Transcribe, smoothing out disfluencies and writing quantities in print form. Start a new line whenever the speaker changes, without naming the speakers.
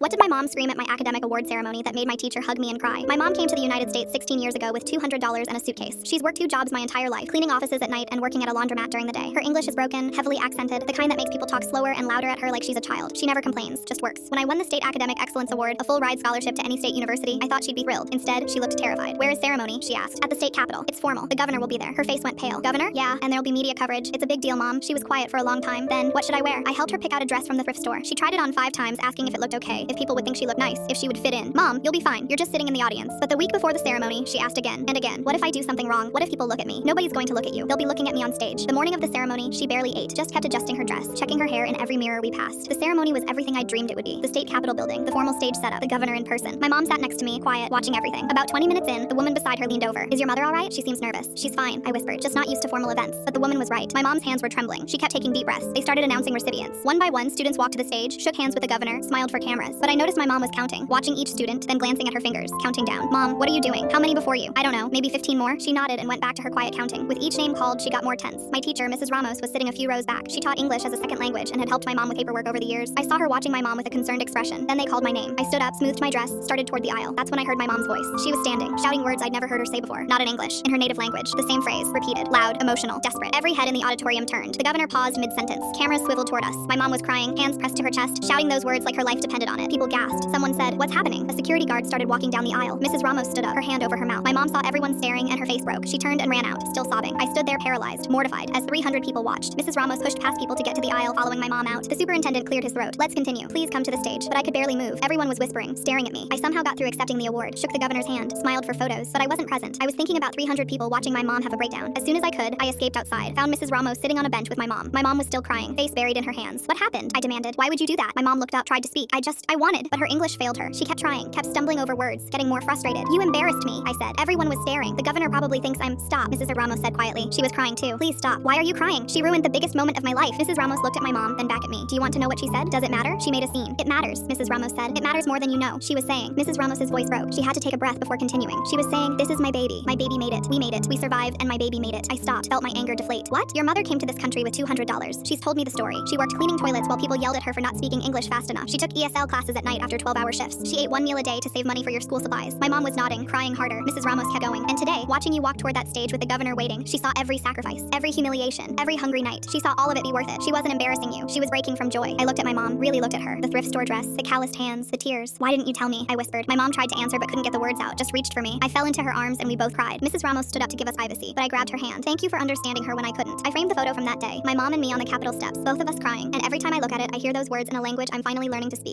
What did my mom scream at my academic award ceremony that made my teacher hug me and cry? My mom came to the United States 16 years ago with $200 and a suitcase. She's worked 2 jobs my entire life, cleaning offices at night and working at a laundromat during the day. Her English is broken, heavily accented, the kind that makes people talk slower and louder at her like she's a child. She never complains, just works. When I won the State Academic Excellence Award, a full ride scholarship to any state university, I thought she'd be thrilled. Instead, she looked terrified. Where is ceremony? She asked. At the state capitol. It's formal. The governor will be there. Her face went pale. Governor? Yeah, and there'll be media coverage. It's a big deal, Mom. She was quiet for a long time. Then, what should I wear? I helped her pick out a dress from the thrift store. She tried it on 5 times, asking if it looked okay, if people would think she looked nice, if she would fit in. Mom, you'll be fine. You're just sitting in the audience. But the week before the ceremony, she asked again and again, what if I do something wrong? What if people look at me? Nobody's going to look at you. They'll be looking at me on stage. The morning of the ceremony, she barely ate, just kept adjusting her dress, checking her hair in every mirror we passed. The ceremony was everything I dreamed it would be. The state capitol building, the formal stage setup, the governor in person. My mom sat next to me, quiet, watching everything. About 20 minutes in, the woman beside her leaned over. Is your mother all right? She seems nervous. She's fine, I whispered, just not used to formal events. But the woman was right. My mom's hands were trembling. She kept taking deep breaths. They started announcing recipients. One by one, students walked to the stage, shook hands with the governor, smiled for cameras. But I noticed my mom was counting, watching each student, then glancing at her fingers, counting down. Mom, what are you doing? How many before you? I don't know, maybe 15 more? She nodded and went back to her quiet counting. With each name called, she got more tense. My teacher, Mrs. Ramos, was sitting a few rows back. She taught English as a second language and had helped my mom with paperwork over the years. I saw her watching my mom with a concerned expression. Then they called my name. I stood up, smoothed my dress, started toward the aisle. That's when I heard my mom's voice. She was standing, shouting words I'd never heard her say before. Not in English, in her native language. The same phrase, repeated, loud, emotional, desperate. Every head in the auditorium turned. The governor paused mid-sentence. Cameras swiveled toward us. My mom was crying, hands pressed to her chest, shouting those words like her life depended on it. People gasped. Someone said, what's happening? A security guard started walking down the aisle. Mrs. Ramos stood up, her hand over her mouth. My mom saw everyone staring and her face broke. She turned and ran out, still sobbing. I stood there paralyzed, mortified, as 300 people watched. Mrs. Ramos pushed past people to get to the aisle, following my mom out. The superintendent cleared his throat. Let's continue. Please come to the stage. But I could barely move. Everyone was whispering, staring at me. I somehow got through accepting the award, shook the governor's hand, smiled for photos, but I wasn't present. I was thinking about 300 people watching my mom have a breakdown. As soon as I could, I escaped outside, found Mrs. Ramos sitting on a bench with my mom. My mom was still crying, face buried in her hands. What happened? I demanded. Why would you do that? My mom looked up, tried to speak. I wanted, but her English failed her. She kept trying, kept stumbling over words, getting more frustrated. You embarrassed me, I said. Everyone was staring. The governor probably thinks I'm... Stop, Mrs. Ramos said quietly. She was crying too. Please stop. Why are you crying? She ruined the biggest moment of my life. Mrs. Ramos looked at my mom, then back at me. Do you want to know what she said? Does it matter? She made a scene. It matters, Mrs. Ramos said. It matters more than you know. She was saying. Mrs. Ramos's voice broke. She had to take a breath before continuing. She was saying, this is my baby. My baby made it. We made it. We survived, and my baby made it. I stopped, felt my anger deflate. What? Your mother came to this country with $200. She's told me the story. She worked cleaning toilets while people yelled at her for not speaking English fast enough. She took ESL classes at night after 12-hour shifts. She ate 1 meal a day to save money for your school supplies. My mom was nodding, crying harder. Mrs. Ramos kept going. And today, watching you walk toward that stage with the governor waiting, she saw every sacrifice, every humiliation, every hungry night. She saw all of it be worth it. She wasn't embarrassing you. She was breaking from joy. I looked at my mom, really looked at her. The thrift store dress, the calloused hands, the tears. Why didn't you tell me? I whispered. My mom tried to answer but couldn't get the words out, just reached for me. I fell into her arms and we both cried. Mrs. Ramos stood up to give us privacy, but I grabbed her hand. Thank you for understanding her when I couldn't. I framed the photo from that day. My mom and me on the Capitol steps, both of us crying. And every time I look at it, I hear those words in a language I'm finally learning to speak.